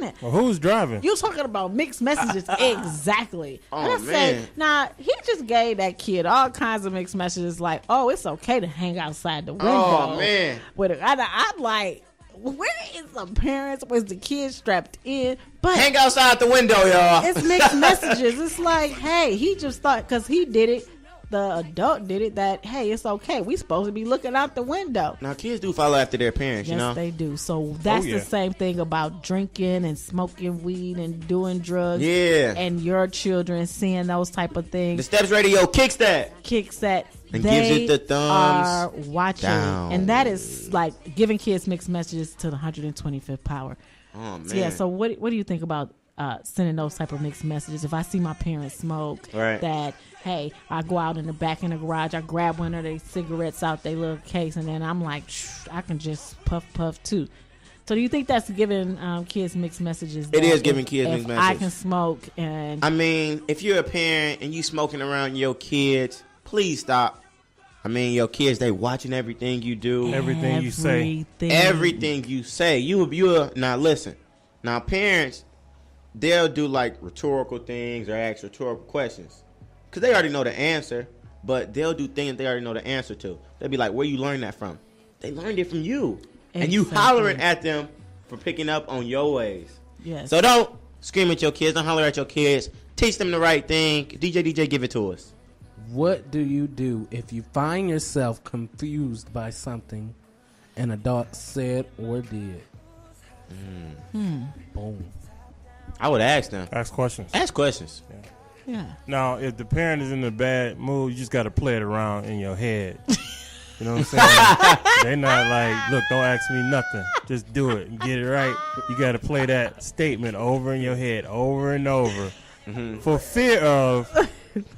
looking at? Well, who's driving? You talking about mixed messages. Exactly. Oh, and I man. say, he just gave that kid all kinds of mixed messages like, oh, it's okay to hang outside the window. Oh, man. I'm like, where is the parents? Where's the kid strapped in? But hang outside the window, y'all. It's mixed messages. It's like, hey, he just thought because he did it. The adult did it that, hey, it's okay. We supposed to be looking out the window. Now, kids do follow after their parents, yes, you know? Yes, they do. So that's the same thing about drinking and smoking weed and doing drugs. Yeah. And your children seeing those type of things. The Steps Radio kicks that. And gives it the thumbs are watching. down. And that is like giving kids mixed messages to the 125th power. Oh, man. So, yeah, so what do you think about sending those type of mixed messages? If I see my parents smoke, that, hey, I go out in the back in the garage, I grab one of their cigarettes out their little case, and then I'm like, I can just puff too. So do you think that's giving kids mixed messages? It is giving kids mixed messages. I can smoke and... I mean, if you're a parent and you smoking around your kids, please stop. I mean, your kids, they watching everything you do. Everything you say. Everything you say. You now listen. Now parents, they'll do like rhetorical things or ask rhetorical questions because they already know the answer, but they'll do things they already know the answer to. They'll be like, where you learn that from? They learned it from you. Exactly. And you hollering at them for picking up on your ways. Yes. So don't scream at your kids. Don't holler at your kids. Teach them the right thing. DJ, give it to us. What do you do if you find yourself confused by something an adult said or did? Boom. I would ask them. Ask questions. Ask questions. Yeah. Now, if the parent is in a bad mood, you just got to play it around in your head. You know what I'm saying? They're not like, look, don't ask me nothing. Just do it and get it right. You got to play that statement over in your head over and over for fear of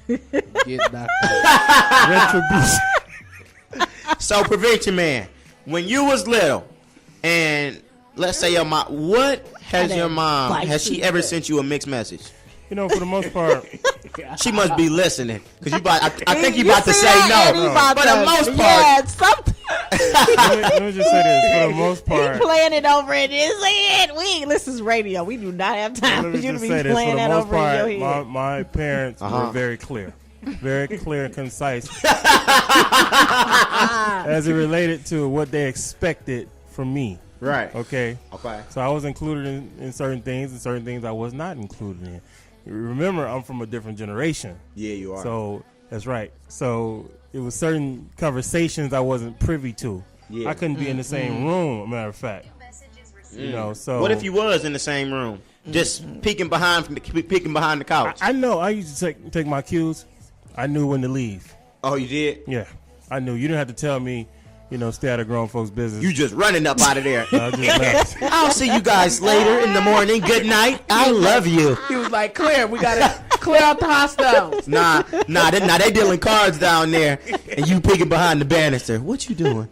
get knocked out. retribution. So, prevention man, when you was little, and let's say your mom, what has your mom, has she ever sent you a mixed message? You know, for the most part, she must be listening because I think you about to say no. For the most part, let me just say this. For the most part, he playing it over in his head. This is radio. We do not have time for you to be playing that over in your head. My parents were very clear and concise as it related to what they expected from me. Right. Okay. Okay. So I was included in certain things, and certain things I was not included in. Remember, I'm from a different generation. Yeah, you are. So that's right. So it was certain conversations I wasn't privy to. Yeah. I couldn't be in the same room, as a matter of fact. You know, so what if you was in the same room, just peeking behind the couch? I know. I used to take my cues. I knew when to leave. Oh, you did? Yeah, I knew. You didn't have to tell me. You know, stay out of grown folks' business. You just running up out of there. I'll see you guys later in the morning. Good night. I love you. He was like, clear. We got to clear out the hostiles. Nah, they dealing cards down there, and you peeking behind the banister. What you doing?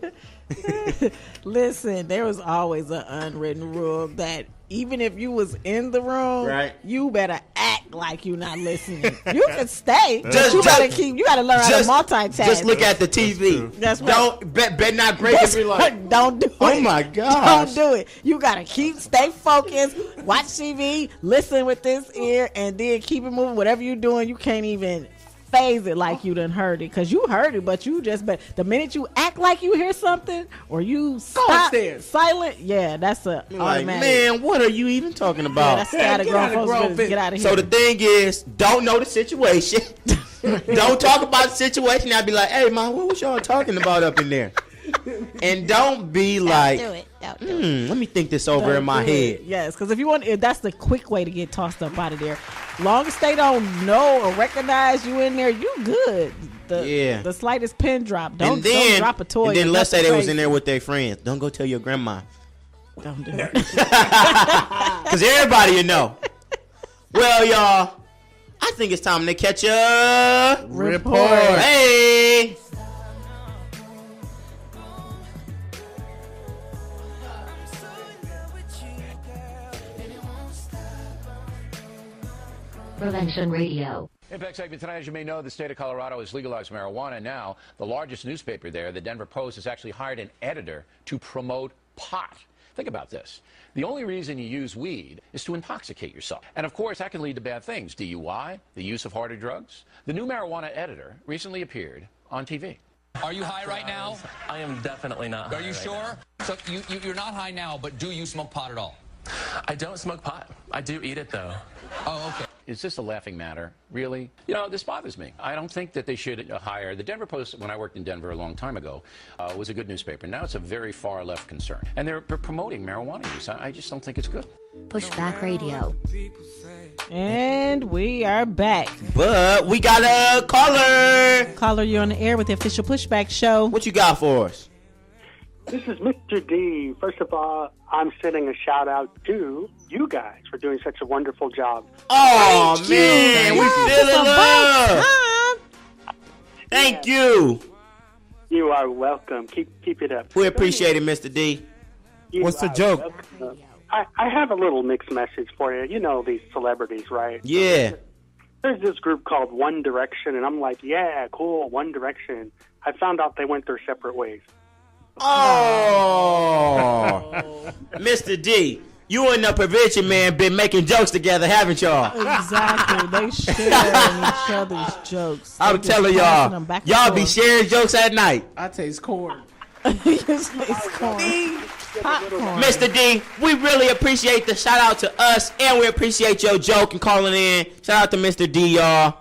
Listen, there was always an unwritten rule that even if you was in the room, you better act like you not listening. You can stay, but you gotta learn how to multitask. Just look at the TV. That's right. Don't bet not break every light. Don't do it. Oh my gosh. Don't do it. You gotta stay focused, watch TV, listen with this ear, and then keep it moving. Whatever you're doing, you can't even phase it like you done heard it, because you heard it, but the minute you act like you hear something or you stop silent, that's a like, automatic. Man, what are you even talking about? That's get out of here. So the thing is, don't know the situation. Don't talk about the situation. I'd be like, hey man, what was y'all talking about up in there? And don't be like, let me think this over in my head. Yes, because if that's the quick way to get tossed up out of there. Long as they don't know or recognize you in there, you good. The slightest pin drop. Don't drop a toy. And then let's say they was in there with their friends. Don't go tell your grandma. Don't do it. Because everybody you know. Well, y'all, I think it's time to catch a report. Hey. Prevention Radio. Impact segment tonight, as you may know, the state of Colorado has legalized marijuana. Now, the largest newspaper there, the Denver Post, has actually hired an editor to promote pot. Think about this. The only reason you use weed is to intoxicate yourself. And of course, that can lead to bad things. DUI, the use of harder drugs. The new marijuana editor recently appeared on TV. Are you high right now? I am definitely not high. Are you sure? So you're not high now, but do you smoke pot at all? I don't smoke pot. I do eat it, though. Oh, okay. Is this a laughing matter? Really? You know, this bothers me. I don't think that they should hire... The Denver Post, when I worked in Denver a long time ago, was a good newspaper. Now it's a very far-left concern. And they're promoting marijuana use. I just don't think it's good. Pushback Radio. And we are back. But we got a caller. Caller, you're on the air with the official Pushback show. What you got for us? This is Mr. D. First of all, I'm sending a shout out to you guys for doing such a wonderful job. Oh, man. We feeling love. Thank you. You are welcome. Keep it up. We appreciate it, Mr. D. What's the joke? I have a little mixed message for you. You know these celebrities, right? Yeah. There's this group called One Direction, and I'm like, yeah, cool, One Direction. I found out they went their separate ways. Oh, Mr. D, you and the prevention man been making jokes together, haven't y'all? Exactly. They sharing each other's jokes. I'm telling y'all, y'all be sharing jokes at night. I taste corn. Mr. D, we really appreciate the shout out to us, and we appreciate your joke and calling in. Shout out to Mr. D, y'all.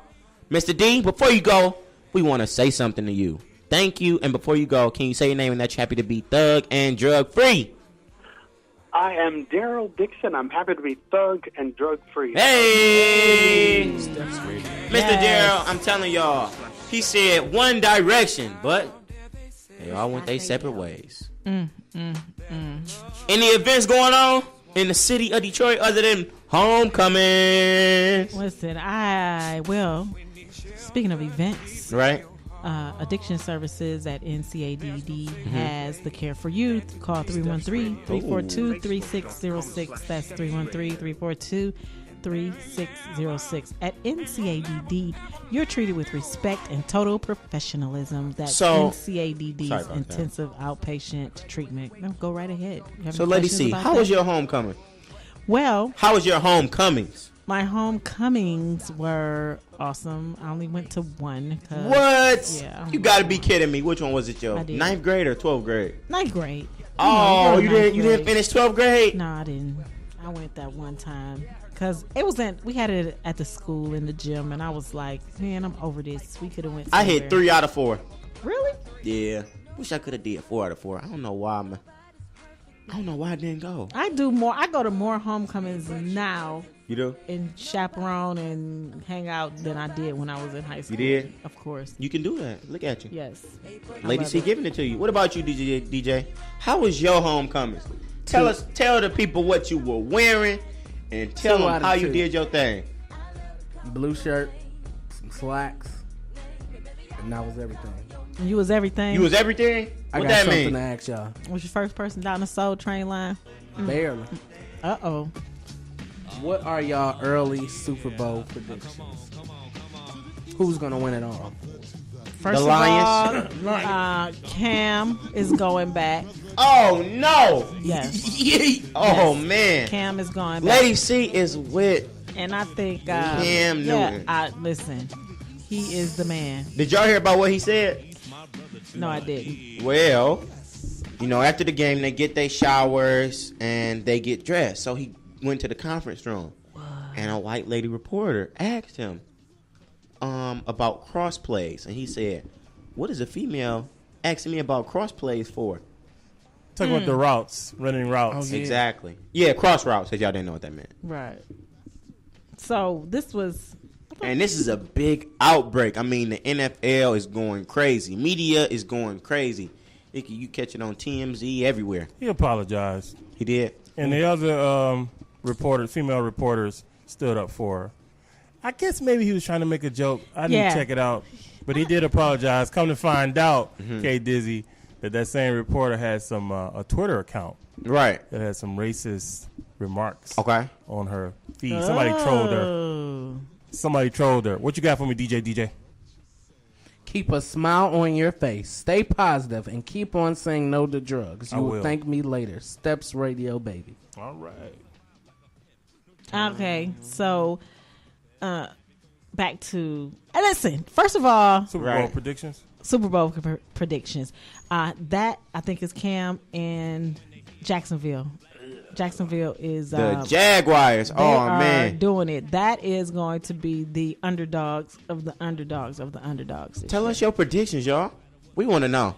Mr. D, before you go, we want to say something to you. Thank you, and before you go, can you say your name and that you're happy to be thug and drug free? I am Daryl Dixon. I'm happy to be thug and drug free. Hey, Mr. Daryl, I'm telling y'all, he said One Direction, but they all went their separate ways. Any events going on in the city of Detroit other than homecoming? Listen, speaking of events, right? Addiction Services at NCADD has the Care for Youth. Call 313-342-3606. That's 313-342-3606. At NCADD, you're treated with respect and total professionalism. That's NCADD's intensive outpatient treatment. No, go right ahead. So, Lady C, how was your homecoming? Well, how was your homecomings? My homecomings were awesome. I only went to one. What? Yeah. You got to be kidding me. Which one was it, Joe? 9th grade or 12th grade? 9th grade. Oh, you didn't finish 12th grade? No, I didn't. I went that one time because we had it at the school in the gym, and I was like, man, I'm over this. We could have went somewhere. I hit 3 out of 4. Really? Yeah. Wish I could have did 4 out of 4. I don't know why, man. I don't know why I didn't go. I do more. I go to more homecomings now. You do? And chaperone and hang out than I did when I was in high school. You did? Of course. You can do that. Look at you. Yes. Lady C giving it to you. What about you, DJ? How was your homecoming? Tell the people what you were wearing and tell them how you did your thing. Blue shirt, some slacks, and that was everything. You was everything? You was everything? What that mean? I got something to ask y'all. Was your first person down the Soul Train line? Barely. Uh-oh. What are y'all early Super Bowl predictions? Who's going to win it all? First of all, Cam is going back. Oh, no. Yes. Oh, man. Cam is going back. Lady C is with and I think Cam Newton. Listen, he is the man. Did y'all hear about what he said? No, I didn't. Well, after the game, they get their showers and they get dressed. So he went to the conference room, and a white lady reporter asked him about cross plays, and he said, "What is a female asking me about cross plays for?" Talking about the routes, running routes. Oh, yeah. Exactly. Yeah, cross routes. If y'all didn't know what that meant. Right. So this was. And this is a big outbreak. I mean, the NFL is going crazy. Media is going crazy. You catch it on TMZ everywhere. He apologized. He did. And the other female reporters stood up for her. I guess maybe he was trying to make a joke. I didn't check it out. But he did apologize. Come to find out, K Dizzy, that same reporter had some a Twitter account. Right. That had some racist remarks on her feed. Oh. Somebody trolled her. What you got for me, DJ? Keep a smile on your face. Stay positive and keep on saying no to drugs. You will thank me later. Steps Radio, baby. All right. Okay, so back to listen. First of all, Super Bowl predictions. Super Bowl predictions. That I think is Cam and Jacksonville. Jacksonville is the Jaguars. Oh man, doing it. That is going to be the underdogs of the underdogs of the underdogs. Tell us your predictions, y'all. We want to know.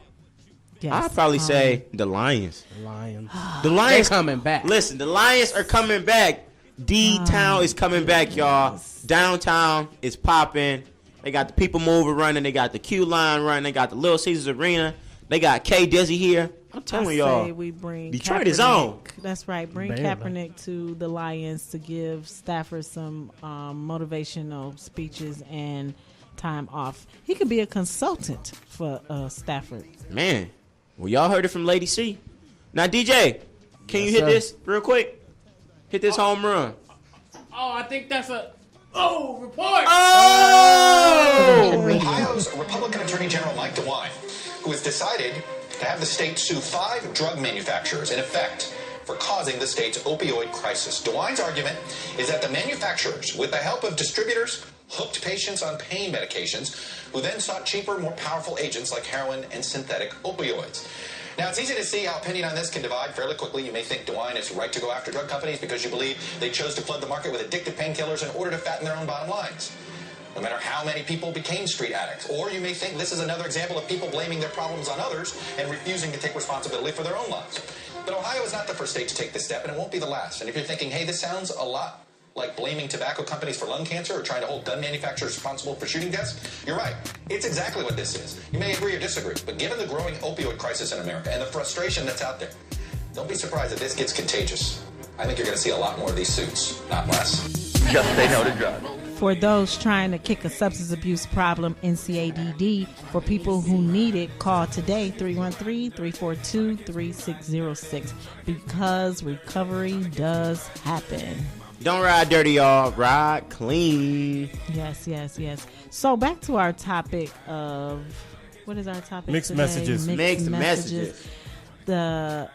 Yes, I'd probably say the Lions. The Lions. The Lions coming back. Listen, the Lions are coming back. D-Town is coming back, y'all. Downtown is popping. They got the People Mover running. They got the Q Line running. They got the Little Caesars Arena. They got K Dizzy here. I'm telling y'all, we bring Detroit Kaepernick. is on. That's right. Bring Kaepernick to the Lions to give Stafford some motivational speeches and time off. He could be a consultant for Stafford. Man, well, y'all heard it from Lady C. Now, DJ, can you hit this real quick? Hit this home run. Oh, I think that's a... Oh, report! Oh! Ohio's Republican Attorney General Mike DeWine, who has decided to have the state sue 5 drug manufacturers in effect for causing the state's opioid crisis. DeWine's argument is that the manufacturers, with the help of distributors, hooked patients on pain medications, who then sought cheaper, more powerful agents like heroin and synthetic opioids. Now, it's easy to see how opinion on this can divide fairly quickly. You may think DeWine is right to go after drug companies because you believe they chose to flood the market with addictive painkillers in order to fatten their own bottom lines, no matter how many people became street addicts. Or you may think this is another example of people blaming their problems on others and refusing to take responsibility for their own lives. But Ohio is not the first state to take this step, and it won't be the last. And if you're thinking, hey, this sounds a lot like blaming tobacco companies for lung cancer or trying to hold gun manufacturers responsible for shooting deaths, you're right. It's exactly what this is. You may agree or disagree, but given the growing opioid crisis in America and the frustration that's out there, don't be surprised if this gets contagious. I think you're going to see a lot more of these suits, not less. Just say no to drugs. For those trying to kick a substance abuse problem, NCADD, for people who need it, call today, 313-342-3606, because recovery does happen. Don't ride dirty, y'all. Ride clean. Yes. So back to our topic of, what is our topic Mixed today? messages. Mixed messages. The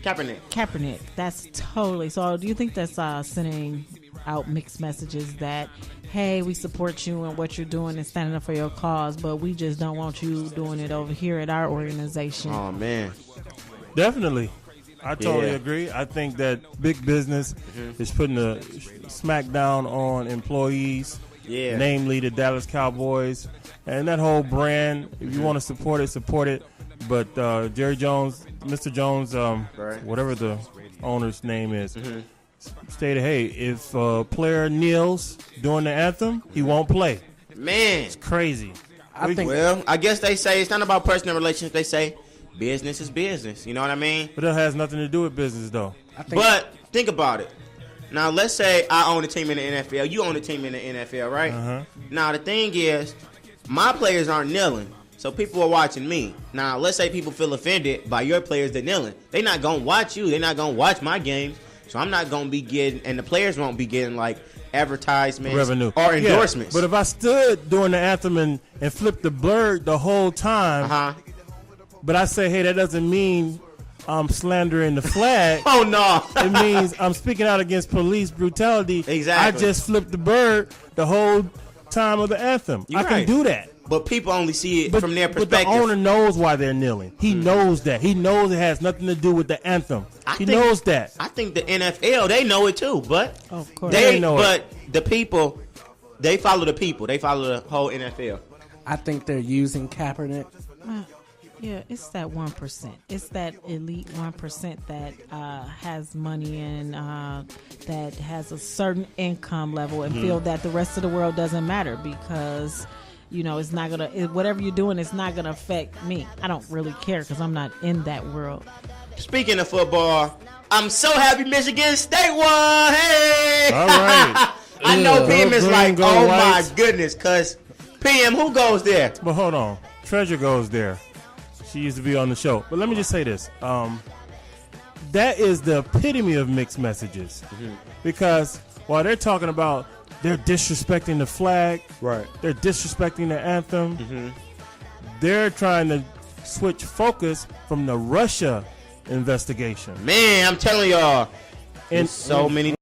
Kaepernick. That's totally. So do you think that's sending out mixed messages that, hey, we support you and what you're doing and standing up for your cause, but we just don't want you doing it over here at our organization? Oh, man. Definitely. I totally agree. I think that big business is putting a smackdown on employees, namely the Dallas Cowboys, and that whole brand. If you want to support it. But Jerry Jones, Mr. Jones, whatever the owner's name is, stated, hey, if a player kneels during the anthem, he won't play. Man. It's crazy. I guess they say it's not about personal relationships. They say business is business. You know what I mean? But that has nothing to do with business, though. But think about it. Now, let's say I own a team in the NFL. You own a team in the NFL, right? Now, the thing is, my players aren't kneeling, so people are watching me. Now, let's say people feel offended by your players that kneeling. They're not going to watch you. They're not going to watch my games. So I'm not going to be getting, and the players won't be getting, like, advertisements revenue or endorsements. But if I stood during the anthem and flipped the bird the whole time, but I say, hey, that doesn't mean I'm slandering the flag. Oh, no. It means I'm speaking out against police brutality. Exactly. I just flipped the bird the whole time of the anthem. I can do that. But people only see it from their perspective. But the owner knows why they're kneeling. He knows that. He knows it has nothing to do with the anthem. He knows that. I think the NFL, they know it too. But of course. they know it. The people, they follow the people. They follow the whole NFL. I think they're using Kaepernick. Yeah, it's that 1%. It's that elite 1% that has money and that has a certain income level and feel that the rest of the world doesn't matter because, you know, it's not going to, whatever you're doing, it's not going to affect me. I don't really care because I'm not in that world. Speaking of football, I'm so happy Michigan State won. Hey! All right. I know PM is like, oh my goodness, because PM, who goes there? But hold on. Treasure goes there. She used to be on the show. But let me just say this. that is the epitome of mixed messages. Because while they're talking about they're disrespecting the flag, right? They're disrespecting the anthem. They're trying to switch focus from the Russia investigation. Man, I'm telling y'all, in so many